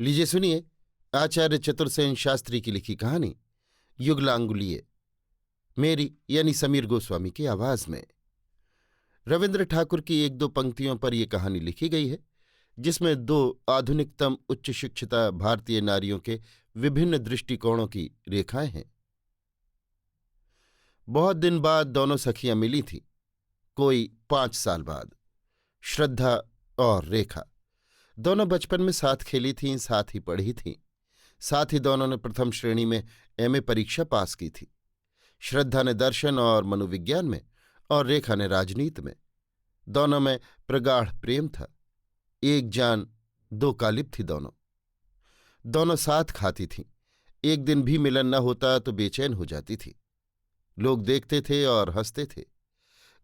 लीजिए सुनिए आचार्य चतुर्सेन शास्त्री की लिखी कहानी युगलांगुलीय, मेरी यानी समीर गोस्वामी की आवाज में। रविन्द्र ठाकुर की एक दो पंक्तियों पर यह कहानी लिखी गई है, जिसमें दो आधुनिकतम उच्च शिक्षिता भारतीय नारियों के विभिन्न दृष्टिकोणों की रेखाएं हैं। बहुत दिन बाद दोनों सखियां मिली थीं, कोई 5 साल बाद। श्रद्धा और रेखा दोनों बचपन में साथ खेली थीं, साथ ही पढ़ी थीं। साथ ही दोनों ने प्रथम श्रेणी में एमए परीक्षा पास की थी। श्रद्धा ने दर्शन और मनोविज्ञान में और रेखा ने राजनीति में। दोनों में प्रगाढ़ प्रेम था। एक जान दो कालिब थी। दोनों दोनों साथ खाती थीं। एक दिन भी मिलन न होता तो बेचैन हो जाती थी। लोग देखते थे और हंसते थे।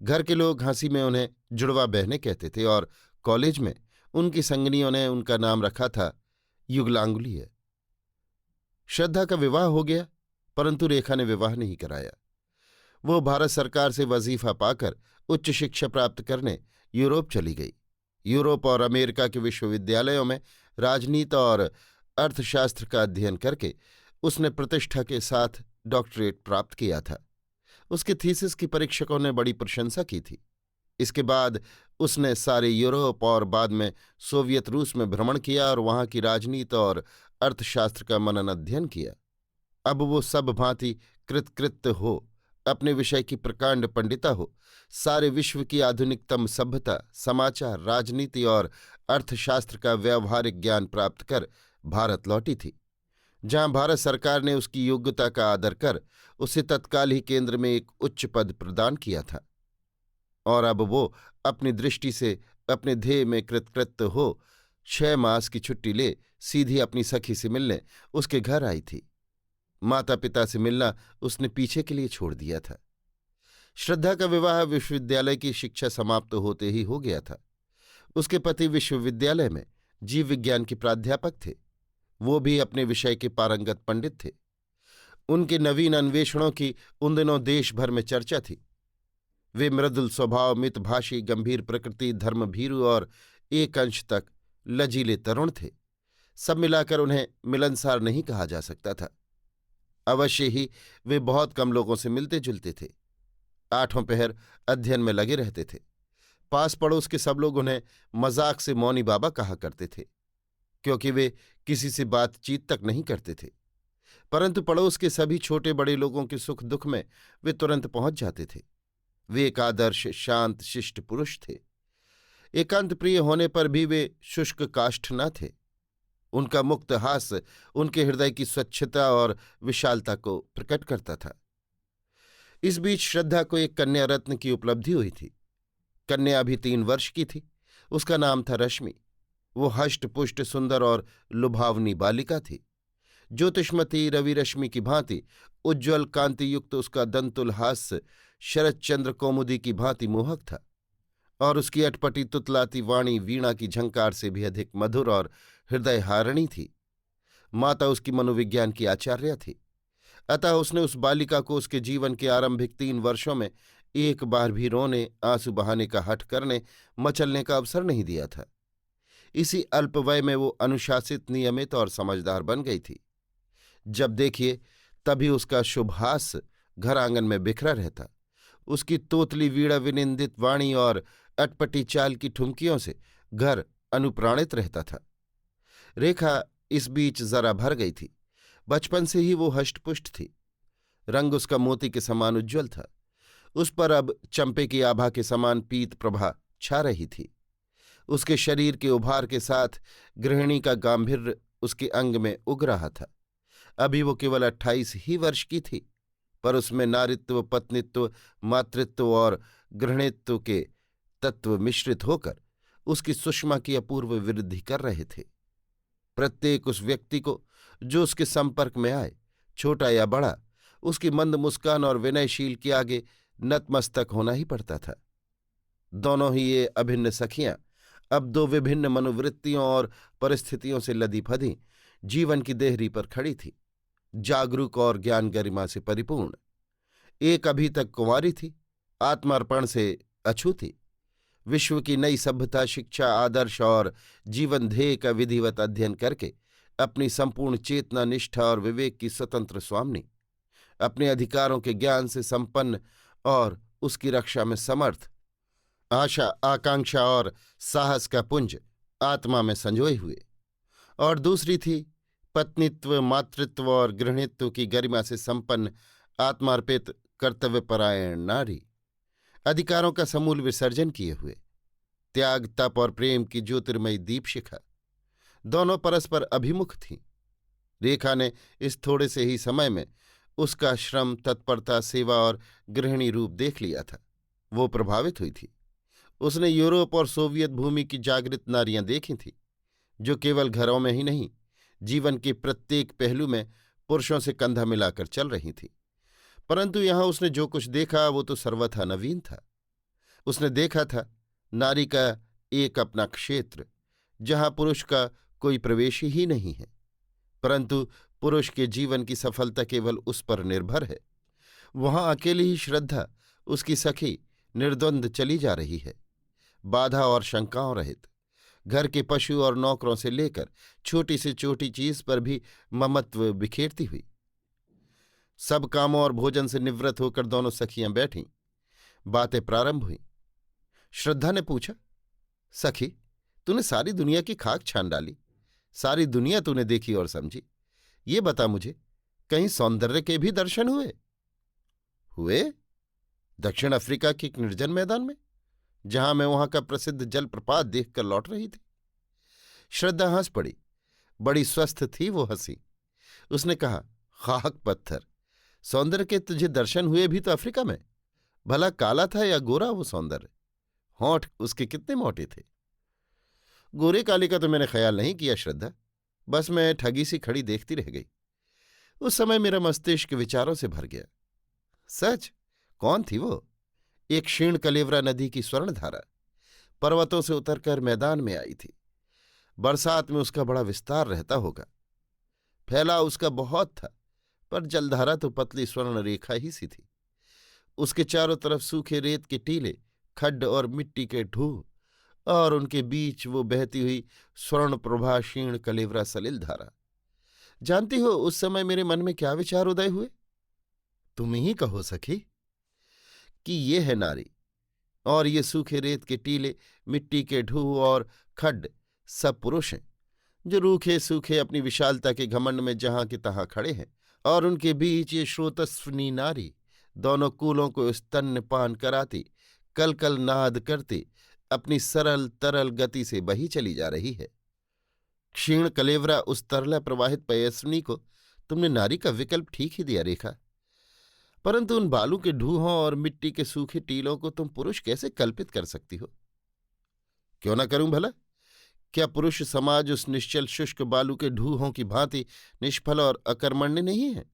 घर के लोग हंसी में उन्हें जुड़वा बहनें कहते थे और कॉलेज में उनकी संगनियों ने उनका नाम रखा था युगलांगुलीय। श्रद्धा का विवाह हो गया, परंतु रेखा ने विवाह नहीं कराया। वो भारत सरकार से वजीफा पाकर उच्च शिक्षा प्राप्त करने यूरोप चली गई। यूरोप और अमेरिका के विश्वविद्यालयों में राजनीति और अर्थशास्त्र का अध्ययन करके उसने प्रतिष्ठा के साथ डॉक्टरेट प्राप्त किया था। उसके थीसिस की परीक्षकों ने बड़ी प्रशंसा की थी। इसके बाद उसने सारे यूरोप और बाद में सोवियत रूस में भ्रमण किया और वहां की राजनीति और अर्थशास्त्र का मनन अध्ययन किया। अब वो सब भांति कृतकृत्य हो, अपने विषय की प्रकांड पंडिता हो, सारे विश्व की आधुनिकतम सभ्यता, समाचार, राजनीति और अर्थशास्त्र का व्यावहारिक ज्ञान प्राप्त कर भारत लौटी थी, जहां भारत सरकार ने उसकी योग्यता का आदर कर उसे तत्काल ही केंद्र में एक उच्च पद प्रदान किया था। और अब वो अपनी दृष्टि से अपने ध्येय में कृतकृत्य हो 6 मास की छुट्टी ले सीधी अपनी सखी से मिलने उसके घर आई थी। माता पिता से मिलना उसने पीछे के लिए छोड़ दिया था। श्रद्धा का विवाह विश्वविद्यालय की शिक्षा समाप्त होते ही हो गया था। उसके पति विश्वविद्यालय में जीव विज्ञान के प्राध्यापक थे। वो भी अपने विषय के पारंगत पंडित थे। उनके नवीन अन्वेषणों की उन दिनों देश भर में चर्चा थी। वे मृदुल स्वभाव, मितभाषी, गंभीर प्रकृति, धर्मभीरु और एक अंश तक लजीले तरुण थे। सब मिलाकर उन्हें मिलनसार नहीं कहा जा सकता था। अवश्य ही वे बहुत कम लोगों से मिलते जुलते थे। 8 पहर अध्ययन में लगे रहते थे। पास पड़ोस के सब लोग उन्हें मजाक से मौनी बाबा कहा करते थे, क्योंकि वे किसी से बातचीत तक नहीं करते थे। परंतु पड़ोस के सभी छोटे बड़े लोगों के सुख दुख में वे तुरंत पहुंच जाते थे। वे एक आदर्श, शांत, शिष्ट पुरुष थे। एकांत प्रिय होने पर भी वे शुष्क काष्ठ न थे। उनका मुक्त हास्य उनके हृदय की स्वच्छता और विशालता को प्रकट करता था। इस बीच श्रद्धा को एक कन्या रत्न की उपलब्धि हुई थी। कन्या अभी 3 वर्ष की थी। उसका नाम था रश्मि। वो हष्ट पुष्ट, सुंदर और लुभावनी बालिका थी। ज्योतिष्मती रवि रश्मि की भांति उज्ज्वल कांति युक्त उसका दंतुल हास्य शरद चंद्र कौमुदी की भांति मोहक था, और उसकी अटपटी तुतलाती वाणी वीणा की झंकार से भी अधिक मधुर और हृदयहारिणी थी। माता उसकी मनोविज्ञान की आचार्य थी। अतः उसने उस बालिका को उसके जीवन के आरंभिक 3 वर्षों में एक बार भी रोने, आंसू बहाने का हठ करने, मचलने का अवसर नहीं दिया था। इसी अल्प वय में वो अनुशासित, नियमित और समझदार बन गई थी। जब देखिए तभी उसका शुभहास घर आंगन में बिखरा रहता। उसकी तोतली वीणा विनिंदित वाणी और अटपटी चाल की ठुमकियों से घर अनुप्राणित रहता था। रेखा इस बीच जरा भर गई थी। बचपन से ही वो हष्टपुष्ट थी। रंग उसका मोती के समान उज्ज्वल था। उस पर अब चंपे की आभा के समान पीत प्रभा छा रही थी। उसके शरीर के उभार के साथ गृहिणी का गांभीर्य उसके अंग में उग रहा था। अभी वो केवल 28 ही वर्ष की थी, पर उसमें नारित्व, पत्नित्व, मातृत्व और गृहिणित्व के तत्व मिश्रित होकर उसकी सुषमा की अपूर्व वृद्धि कर रहे थे। प्रत्येक उस व्यक्ति को जो उसके संपर्क में आए, छोटा या बड़ा, उसकी मंद मुस्कान और विनयशील के आगे नतमस्तक होना ही पड़ता था। दोनों ही ये अभिन्न सखियां अब 2 विभिन्न मनोवृत्तियों और परिस्थितियों से लदी फदी जीवन की देहरी पर खड़ी थी, जागरूक और ज्ञान गरिमा से परिपूर्ण। एक अभी तक कुंवारी थी, आत्मार्पण से अछूती। विश्व की नई सभ्यता, शिक्षा, आदर्श और जीवन ध्येय का विधिवत अध्ययन करके अपनी संपूर्ण चेतना, निष्ठा और विवेक की स्वतंत्र स्वामिनी, अपने अधिकारों के ज्ञान से संपन्न और उसकी रक्षा में समर्थ, आशा, आकांक्षा और साहस का पुंज आत्मा में संजोए हुए। और दूसरी थी पत्नीत्व, मातृत्व और गृहिणीत्व की गरिमा से संपन्न, आत्मार्पित, कर्तव्यपरायण नारी, अधिकारों का समूल विसर्जन किए हुए, त्याग, तप और प्रेम की ज्योतिर्मयी दीपशिखा। दोनों परस्पर अभिमुख थीं। रेखा ने इस थोड़े से ही समय में उसका श्रम, तत्परता, सेवा और गृहिणी रूप देख लिया था। वो प्रभावित हुई थी। उसने यूरोप और सोवियत भूमि की जागृत नारियां देखी थीं, जो केवल घरों में ही नहीं, जीवन के प्रत्येक पहलू में पुरुषों से कंधा मिलाकर चल रही थीं। परंतु यहां उसने जो कुछ देखा वो तो सर्वथा नवीन था। उसने देखा था नारी का एक अपना क्षेत्र, जहां पुरुष का कोई प्रवेश ही नहीं है, परंतु पुरुष के जीवन की सफलता केवल उस पर निर्भर है। वहां अकेली ही श्रद्धा, उसकी सखी, निर्द्वंद चली जा रही है, बाधा और शंकाओं रहित। घर के पशु और नौकरों से लेकर छोटी से छोटी चीज पर भी ममत्व बिखेरती हुई। सब कामों और भोजन से निवृत्त होकर दोनों सखियां बैठीं। बातें प्रारंभ हुई। श्रद्धा ने पूछा, सखी, तूने सारी दुनिया की खाक छान डाली, सारी दुनिया तूने देखी और समझी। ये बता मुझे, कहीं सौंदर्य के भी दर्शन हुए? हुए? दक्षिण अफ्रीका के एक निर्जन मैदान में, जहां मैं वहां का प्रसिद्ध जलप्रपात देखकर लौट रही थी। श्रद्धा हंस पड़ी। बड़ी स्वस्थ थी वो हंसी। उसने कहा, खाक पत्थर, सौंदर्य के तुझे दर्शन हुए भी तो अफ्रीका में? भला काला था या गोरा वो सौंदर्य? होंठ उसके कितने मोटे थे? गोरे काले का तो मैंने ख्याल नहीं किया श्रद्धा, बस मैं ठगी सी खड़ी देखती रह गई। उस समय मेरा मस्तिष्क विचारों से भर गया। सच? कौन थी वो? एक क्षीण कलेवरा नदी की स्वर्णधारा पर्वतों से उतरकर मैदान में आई थी। बरसात में उसका बड़ा विस्तार रहता होगा। फैलाव उसका बहुत था, पर जलधारा तो पतली स्वर्ण रेखा ही सी थी। उसके चारों तरफ सूखे रेत के टीले, खड्ड और मिट्टी के ढूह, और उनके बीच वो बहती हुई स्वर्ण प्रभा क्षीण कलेवरा सलिल धारा। जानती हो उस समय मेरे मन में क्या विचार उदय हुए? तुम ही कहो सखी। कि ये है नारी, और ये सूखे रेत के टीले, मिट्टी के ढूह और खड्ड सब पुरुष हैं, जो रूखे सूखे अपनी विशालता के घमंड में जहां के तहां खड़े हैं, और उनके बीच ये श्रोतस्विनी नारी, दोनों कूलों को स्तन्यपान कराती, कल कल नाद करती, अपनी सरल तरल गति से बही चली जा रही है। क्षीण कलेवरा उस तरला प्रवाहित पयस्विनी को तुमने नारी का विकल्प ठीक ही दिया रेखा, परंतु उन बालू के ढूहों और मिट्टी के सूखे टीलों को तुम पुरुष कैसे कल्पित कर सकती हो? क्यों ना करूं भला? क्या पुरुष समाज उस निश्चल शुष्क बालू के ढूहों की भांति निष्फल और अकर्मण्य नहीं है?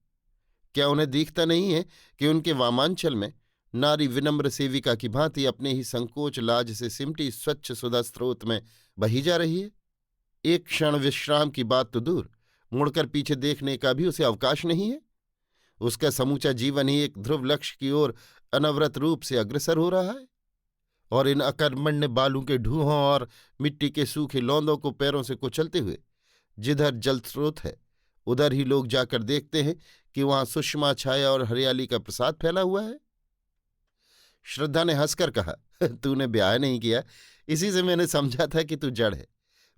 क्या उन्हें दिखता नहीं है कि उनके वामांचल में नारी विनम्र सेविका की भांति अपने ही संकोच लाज से सिमटी स्वच्छ सुधा स्रोत में बही जा रही है? एक क्षण विश्राम की बात तो दूर, मुड़कर पीछे देखने का भी उसे अवकाश नहीं है। उसका समूचा जीवन ही एक ध्रुव लक्ष्य की ओर अनवरत रूप से अग्रसर हो रहा है, और इन अकर्मण्य बालू के ढूहों और मिट्टी के सूखे लौंदों को पैरों से कुचलते हुए जिधर जल स्रोत है, उधर ही लोग जाकर देखते हैं कि वहां सुषमा छाया और हरियाली का प्रसाद फैला हुआ है। श्रद्धा ने हंसकर कहा, तूने ब्याह नहीं किया, इसी से मैंने समझा था कि तू जड़ है,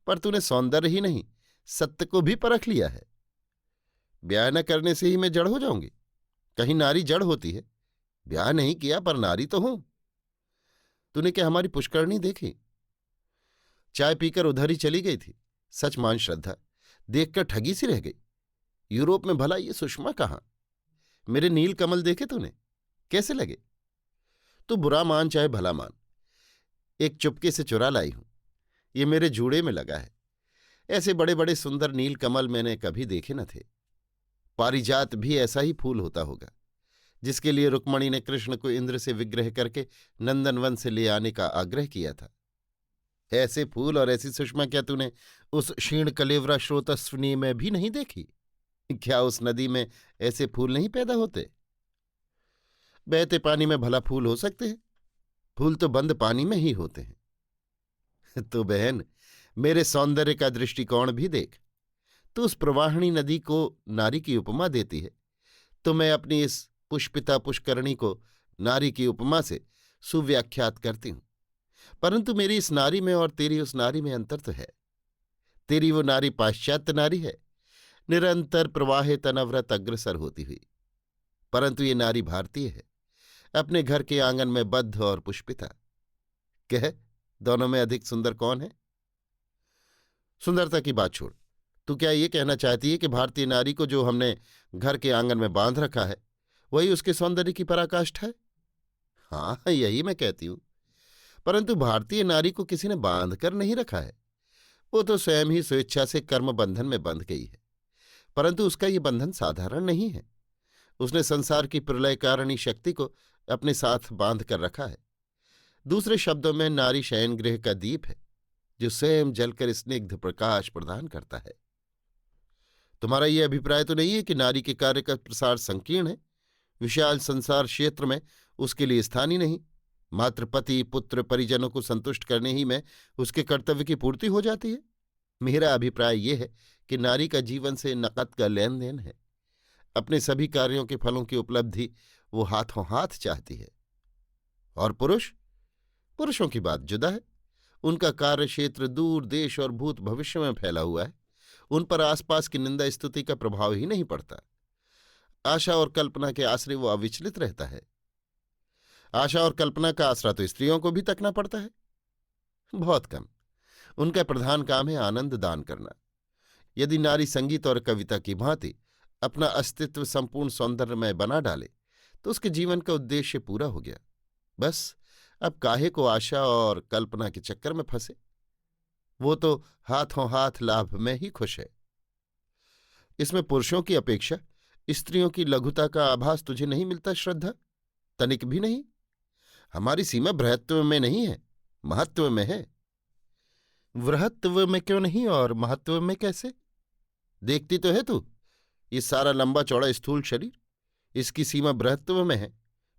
पर तूने सौंदर्य ही नहीं, सत्य को भी परख लिया है। ब्याह न करने से ही मैं जड़ हो जाऊंगी? कहीं नारी जड़ होती है? ब्याह नहीं किया पर नारी तो हूं। तूने क्या हमारी पुष्करणी देखी? चाय पीकर उधर ही चली गई थी। सच मान श्रद्धा, देखकर ठगी सी रह गई। यूरोप में भला ये सुषमा कहाँ? मेरे नील कमल देखे तूने? कैसे लगे? तू बुरा मान चाहे भला मान, एक चुपके से चुरा लाई हूं। ये मेरे जूड़े में लगा है। ऐसे बड़े बड़े सुंदर नील कमल मैंने कभी देखे न थे। पारिजात भी ऐसा ही फूल होता होगा, जिसके लिए रुक्मणी ने कृष्ण को इंद्र से विग्रह करके नंदनवन से ले आने का आग्रह किया था। ऐसे फूल और ऐसी सुषमा क्या तूने उस क्षीण कलेवरा श्रोतस्विनी में भी नहीं देखी? क्या उस नदी में ऐसे फूल नहीं पैदा होते? बहते पानी में भला फूल हो सकते हैं? फूल तो बंद पानी में ही होते हैं। तो बहन, मेरे सौंदर्य का दृष्टिकोण भी देख। तो उस प्रवाहिणी नदी को नारी की उपमा देती है, तो मैं अपनी इस पुष्पिता पुष्करणी को नारी की उपमा से सुव्याख्यात करती हूं। परंतु मेरी इस नारी में और तेरी उस नारी में अंतर तो है। तेरी वो नारी पाश्चात्य नारी है, निरंतर प्रवाहित अनवरत अग्रसर होती हुई, परंतु ये नारी भारतीय है, अपने घर के आंगन में बद्ध और पुष्पिता। कह, दोनों में अधिक सुंदर कौन है? सुंदरता की बात छोड़, तू क्या ये कहना चाहती है कि भारतीय नारी को जो हमने घर के आंगन में बांध रखा है वही उसके सौंदर्य की पराकाष्ठा है? हाँ, यही मैं कहती हूं। परंतु भारतीय नारी को किसी ने बांध कर नहीं रखा है, वो तो स्वयं ही स्वेच्छा से कर्म बंधन में बंध गई है। परंतु उसका ये बंधन साधारण नहीं है। उसने संसार की प्रलयकारिणी शक्ति को अपने साथ बांध कर रखा है। दूसरे शब्दों में नारी शयन गृह का दीप है, जो स्वयं जलकर स्निग्ध प्रकाश प्रदान करता है। तुम्हारा ये अभिप्राय तो नहीं है कि नारी के कार्य का प्रसार संकीर्ण है, विशाल संसार क्षेत्र में उसके लिए स्थान ही नहीं, मात्र पति पुत्र परिजनों को संतुष्ट करने ही में उसके कर्तव्य की पूर्ति हो जाती है? मेरा अभिप्राय यह है कि नारी का जीवन से नकद का लेन देन है। अपने सभी कार्यों के फलों की उपलब्धि वो हाथों हाथ चाहती है। और पुरुषों की बात जुदा है। उनका कार्य क्षेत्र दूर देश और भूत भविष्य में फैला हुआ है। उन पर आसपास की निंदा स्तुति का प्रभाव ही नहीं पड़ता। आशा और कल्पना के आश्रय वो अविचलित रहता है। आशा और कल्पना का आसरा तो स्त्रियों को भी तकना पड़ता है, बहुत कम। उनका प्रधान काम है आनंद दान करना। यदि नारी संगीत और कविता की भांति अपना अस्तित्व संपूर्ण सौंदर्यमय बना डाले तो उसके जीवन का उद्देश्य पूरा हो गया। बस अब काहे को आशा और कल्पना के चक्कर में फंसे? वो तो हाथों हाथ लाभ में ही खुश है। इसमें पुरुषों की अपेक्षा स्त्रियों की लघुता का आभास तुझे नहीं मिलता श्रद्धा? तनिक भी नहीं। हमारी सीमा बृहत्व में नहीं है, महत्व में है। वृहत्व में क्यों नहीं और महत्व में कैसे? देखती तो है तू, ये सारा लंबा चौड़ा स्थूल शरीर, इसकी सीमा बृहत्व में है,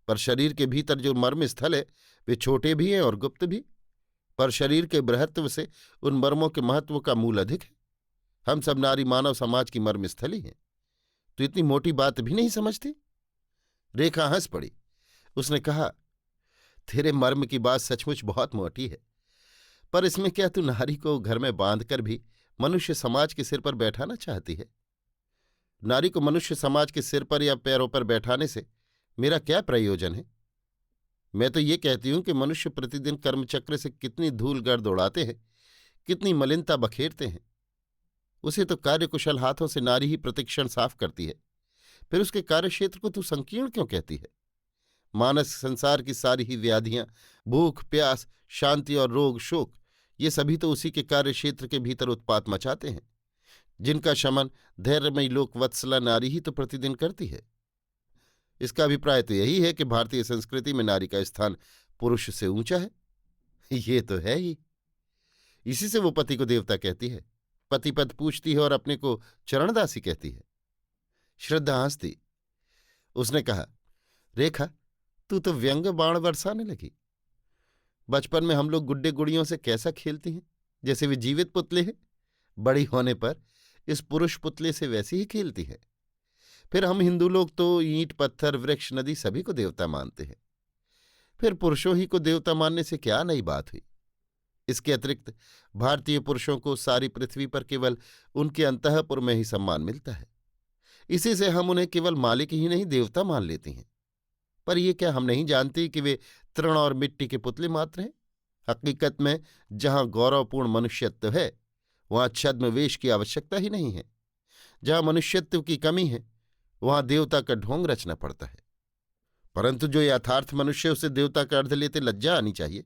पर शरीर के भीतर जो मर्म स्थल है वे छोटे भी हैं और गुप्त भी। पर शरीर के बृहत्व से उन मर्मों के महत्व का मूल अधिक है। हम सब नारी मानव समाज की मर्म स्थली हैं। तो इतनी मोटी बात भी नहीं समझती? रेखा हंस पड़ी। उसने कहा, तेरे मर्म की बात सचमुच बहुत मोटी है, पर इसमें क्या तू नारी को घर में बांधकर भी मनुष्य समाज के सिर पर बैठाना चाहती है? नारी को मनुष्य समाज के सिर पर या पैरों पर बैठाने से मेरा क्या प्रयोजन है? मैं तो ये कहती हूं कि मनुष्य प्रतिदिन कर्मचक्र से कितनी धूल गर्द उड़ाते हैं, कितनी मलिनता बखेरते हैं। उसे तो कार्यकुशल हाथों से नारी ही प्रतिक्षण साफ करती है। फिर उसके कार्यक्षेत्र को तू संकीर्ण क्यों कहती है? मानस संसार की सारी ही व्याधियां, भूख प्यास, शांति और रोग शोक, ये सभी तो उसी के कार्यक्षेत्र के भीतर उत्पात मचाते हैं, जिनका शमन धैर्यमयी लोकवत्सला नारी ही तो प्रतिदिन करती है। इसका अभिप्राय तो यही है कि भारतीय संस्कृति में नारी का स्थान पुरुष से ऊंचा है। ये तो है ही। इसी से वो पति को देवता कहती है, पतिपद पूछती है और अपने को चरणदासी कहती है। श्रद्धा हंसती। उसने कहा, रेखा, तू तो व्यंग बाण बरसाने लगी। बचपन में हम लोग गुड्डे गुड़ियों से कैसा खेलती हैं, जैसे वे जीवित पुतले हैं। बड़ी होने पर इस पुरुष पुतले से वैसी ही खेलती है। फिर हम हिंदू लोग तो ईंट पत्थर वृक्ष नदी सभी को देवता मानते हैं। फिर पुरुषों ही को देवता मानने से क्या नई बात हुई? इसके अतिरिक्त भारतीय पुरुषों को सारी पृथ्वी पर केवल उनके अंतःपुर में ही सम्मान मिलता है। इसी से हम उन्हें केवल मालिक ही नहीं देवता मान लेती हैं। पर यह क्या हम नहीं जानती कि वे तृण और मिट्टी के पुतले मात्र हैं? हकीकत में जहां गौरवपूर्ण मनुष्यत्व है वहां छद्म वेश की आवश्यकता ही नहीं है। जहां मनुष्यत्व की कमी है वहां देवता का ढोंग रचना पड़ता है। परंतु जो यथार्थ मनुष्य, उसे देवता का अर्ध लेते लज्जा आनी चाहिए।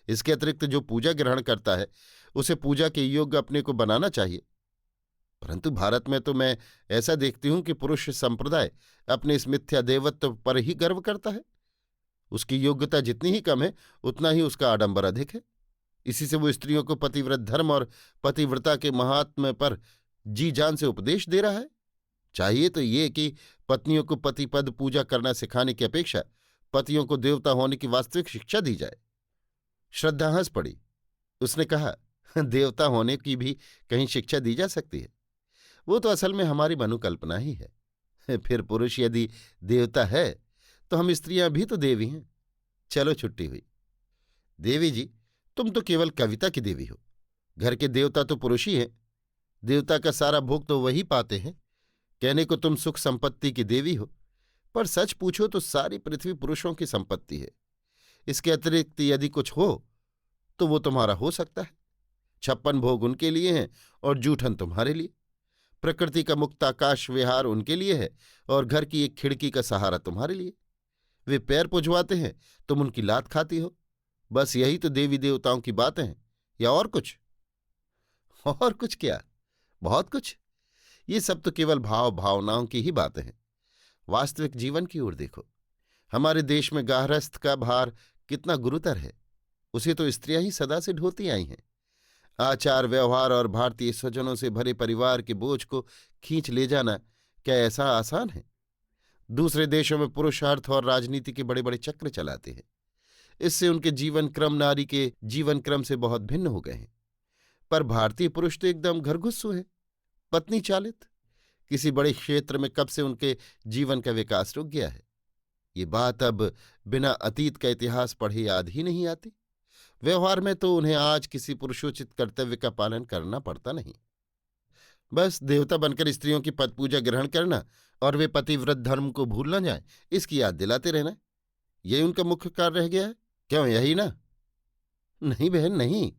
इसके अतिरिक्त जो पूजा ग्रहण करता है उसे पूजा के योग्य अपने को बनाना चाहिए। परंतु भारत में तो मैं ऐसा देखती हूं कि पुरुष संप्रदाय अपने इस मिथ्या देवत्व पर ही गर्व करता है। उसकी योग्यता जितनी ही कम है उतना ही उसका आडंबर अधिक है। इसी से वो स्त्रियों को पतिव्रत धर्म और पतिव्रता के महात्म्य पर जी जान से उपदेश दे रहा है। चाहिए तो ये कि पत्नियों को पतिपद पूजा करना सिखाने की अपेक्षा पतियों को देवता होने की वास्तविक शिक्षा दी जाए। श्रद्धा हंस पड़ी। उसने कहा, देवता होने की भी कहीं शिक्षा दी जा सकती है? वो तो असल में हमारी मनोकल्पना ही है। फिर पुरुष यदि देवता है तो हम स्त्रियां भी तो देवी हैं। चलो छुट्टी हुई। देवी जी, तुम तो केवल कविता की देवी हो। घर के देवता तो पुरुष ही हैं। देवता का सारा भोग तो वही पाते हैं। कहने को तुम सुख संपत्ति की देवी हो, पर सच पूछो तो सारी पृथ्वी पुरुषों की संपत्ति है। इसके अतिरिक्त यदि कुछ हो तो वो तुम्हारा हो सकता है। 56 भोग उनके लिए हैं और जूठन तुम्हारे लिए। प्रकृति का मुक्त आकाश विहार उनके लिए है और घर की एक खिड़की का सहारा तुम्हारे लिए। वे पैर पुजवाते हैं, तुम उनकी लात खाती हो। बस यही तो देवी देवताओं की बातें हैं, या और कुछ? और कुछ क्या, बहुत कुछ। ये सब तो केवल भाव भावनाओं की ही बातें हैं। वास्तविक जीवन की ओर देखो। हमारे देश में गारहस्थ का भार कितना गुरुतर है। उसे तो स्त्रियां ही सदा से ढोती आई हैं। आचार व्यवहार और भारतीय स्वजनों से भरे परिवार के बोझ को खींच ले जाना क्या ऐसा आसान है? दूसरे देशों में पुरुष अर्थ और राजनीति के बड़े बड़े चक्र चलाते हैं। इससे उनके जीवन क्रम नारी के जीवन क्रम से बहुत भिन्न हो गए हैं। पर भारतीय पुरुष तो एकदम घरघुस्सू है, पत्नी चालित। किसी बड़े क्षेत्र में कब से उनके जीवन का विकास रुक गया है। ये बात अब बिना अतीत का इतिहास पढ़े याद ही नहीं आती। व्यवहार में तो उन्हें आज किसी पुरुषोचित कर्तव्य का पालन करना पड़ता नहीं। बस देवता बनकर स्त्रियों की पद पूजा ग्रहण करना और वे पतिव्रत धर्म को भूल न जाए, इसकी याद दिलाते रहना, यही उनका मुख्य कार्य रह गया है। क्यों, यही ना? नहीं बहन, नहीं।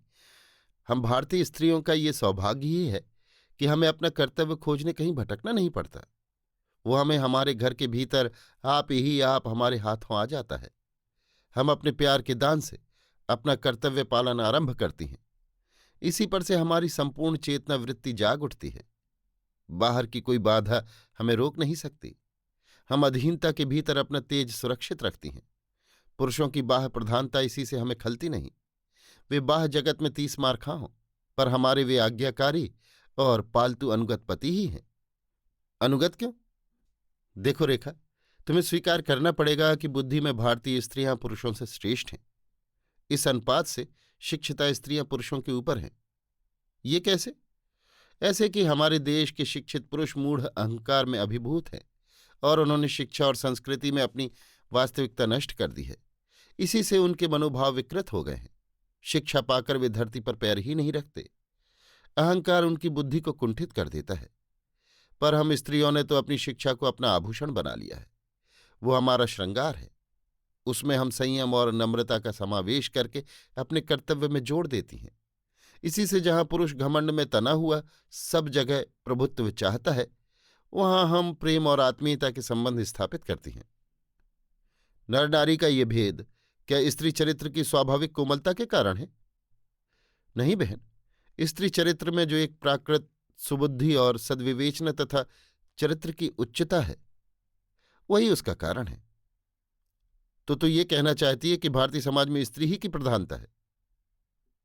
हम भारतीय स्त्रियों का ये सौभाग्य ही है कि हमें अपना कर्तव्य खोजने कहीं भटकना नहीं पड़ता। वो हमें हमारे घर के भीतर आप ही आप हमारे हाथों आ जाता है। हम अपने प्यार के दान से अपना कर्तव्य पालन आरंभ करती हैं। इसी पर से हमारी संपूर्ण चेतना वृत्ति जाग उठती है। बाहर की कोई बाधा हमें रोक नहीं सकती। हम अधीनता के भीतर अपना तेज सुरक्षित रखती हैं। पुरुषों की बाह प्रधानता इसी से हमें खलती नहीं। वे बाह जगत में 30 मार खां हों, पर हमारे वे आज्ञाकारी और पालतू अनुगत पति ही हैं। अनुगत क्यों? देखो रेखा, तुम्हें स्वीकार करना पड़ेगा कि बुद्धि में भारतीय स्त्रियां पुरुषों से श्रेष्ठ हैं। इस अनुपात से शिक्षिता स्त्रियां पुरुषों के ऊपर हैं। ये कैसे? ऐसे कि हमारे देश के शिक्षित पुरुष मूढ़ अहंकार में अभिभूत हैं और उन्होंने शिक्षा और संस्कृति में अपनी वास्तविकता नष्ट कर दी है। इसी से उनके मनोभाव विकृत हो गए हैं। शिक्षा पाकर वे धरती पर पैर ही नहीं रखते। अहंकार उनकी बुद्धि को कुंठित कर देता है। पर हम स्त्रियों ने तो अपनी शिक्षा को अपना आभूषण बना लिया है। वो हमारा श्रृंगार है। उसमें हम संयम और नम्रता का समावेश करके अपने कर्तव्य में जोड़ देती हैं। इसी से जहां पुरुष घमंड में तना हुआ सब जगह प्रभुत्व चाहता है, वहां हम प्रेम और आत्मीयता के संबंध स्थापित करती हैं। नर नारी का ये भेद क्या स्त्री चरित्र की स्वाभाविक कोमलता के कारण है? नहीं बहन, स्त्री चरित्र में जो एक प्राकृत सुबुद्धि और सद्विवेचना तथा चरित्र की उच्चता है, वही उसका कारण है। तो ये कहना चाहती है कि भारतीय समाज में स्त्री ही की प्रधानता है?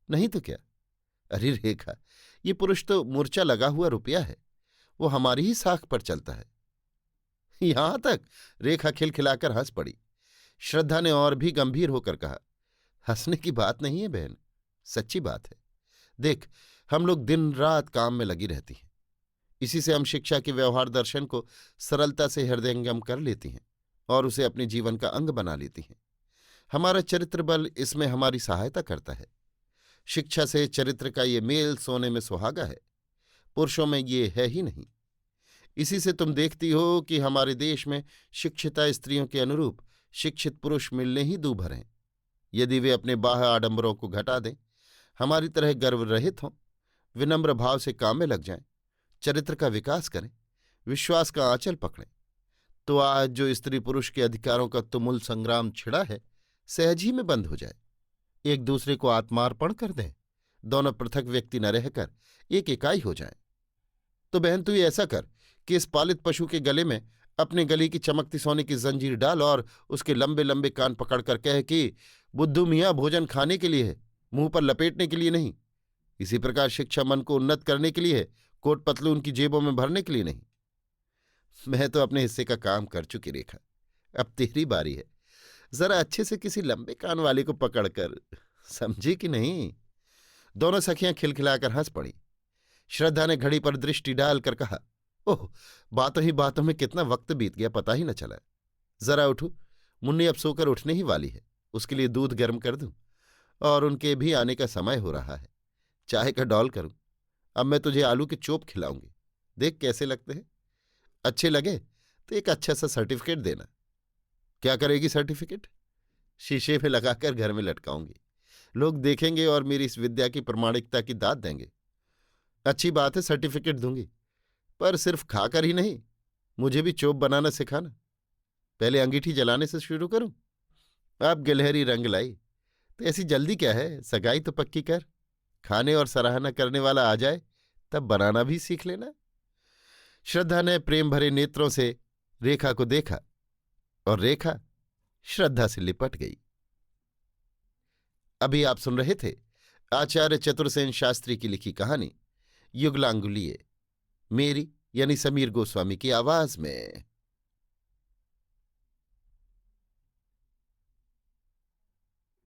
नहीं तो क्या। अरे रेखा, ये पुरुष तो मूर्छा लगा हुआ रुपया है। वो हमारी ही साख पर चलता है। यहां तक रेखा खिलखिलाकर हंस पड़ी। श्रद्धा ने और भी गंभीर होकर कहा, हंसने की बात नहीं है बहन, सच्ची बात है। देख, हम लोग दिन रात काम में लगी रहती हैं। इसी से हम शिक्षा के व्यवहार दर्शन को सरलता से हृदयंगम कर लेती हैं और उसे अपने जीवन का अंग बना लेती हैं। हमारा चरित्र बल इसमें हमारी सहायता करता है। शिक्षा से चरित्र का ये मेल सोने में सुहागा है। पुरुषों में ये है ही नहीं। इसी से तुम देखती हो कि हमारे देश में शिक्षिता स्त्रियों के अनुरूप शिक्षित पुरुष मिलने ही दूभर हैं। यदि वे अपने बाह्य आडंबरों को घटा दें, हमारी तरह गर्व रहित हों, विनम्र भाव से काम में लग जाएं, चरित्र का विकास करें, विश्वास का आंचल पकड़ें, तो आज जो स्त्री पुरुष के अधिकारों का तुमुल संग्राम छिड़ा है, सहज ही में बंद हो जाए। एक दूसरे को आत्मार्पण कर दें, दोनों पृथक व्यक्ति न रहकर एक इकाई हो जाएं। तो बहन, तू ऐसा कर कि इस पालित पशु के गले में अपने गले की चमकती सोने की जंजीर डाल और उसके लंबे लंबे कान पकड़कर कह कि बुद्धू मियाँ भोजन खाने के लिए है, मुंह पर लपेटने के लिए नहीं। इसी प्रकार शिक्षा मन को उन्नत करने के लिए है, कोट पतलून की जेबों में भरने के लिए नहीं। मैं तो अपने हिस्से का काम कर चुकी रेखा, अब तेरी बारी है। जरा अच्छे से किसी लंबे कान वाले को पकड़कर, समझी कि नहीं? दोनों सखियां खिलखिलाकर हंस पड़ी। श्रद्धा ने घड़ी पर दृष्टि डालकर कहा, ओह, बातों ही बातों में कितना वक्त बीत गया पता ही न चला। जरा उठो, मुन्नी अब सोकर उठने ही वाली है। उसके लिए दूध गर्म कर दूं, और उनके भी आने का समय हो रहा है। चाय का डॉल करूं। अब मैं तुझे आलू के चोप खिलाऊंगी, देख कैसे लगते हैं। अच्छे लगे तो एक अच्छा सा सर्टिफिकेट देना। क्या करेगी सर्टिफिकेट? शीशे में लगाकर घर में लटकाऊंगी। लोग देखेंगे और मेरी इस विद्या की प्रमाणिकता की दाद देंगे। अच्छी बात है, सर्टिफिकेट दूंगी, पर सिर्फ खाकर ही नहीं, मुझे भी चोप बनाना सिखाना। पहले अंगीठी जलाने से शुरू करूं? आप गिलहरी रंग लाई, तो ऐसी जल्दी क्या है, सगाई तो पक्की कर। खाने और सराहना करने वाला आ जाए तब बनाना भी सीख लेना। श्रद्धा ने प्रेम भरे नेत्रों से रेखा को देखा, और रेखा श्रद्धा से लिपट गई। अभी आप सुन रहे थे आचार्य चतुर्सेन शास्त्री की लिखी कहानी युगलांगुलिये, मेरी यानी समीर गोस्वामी की आवाज में।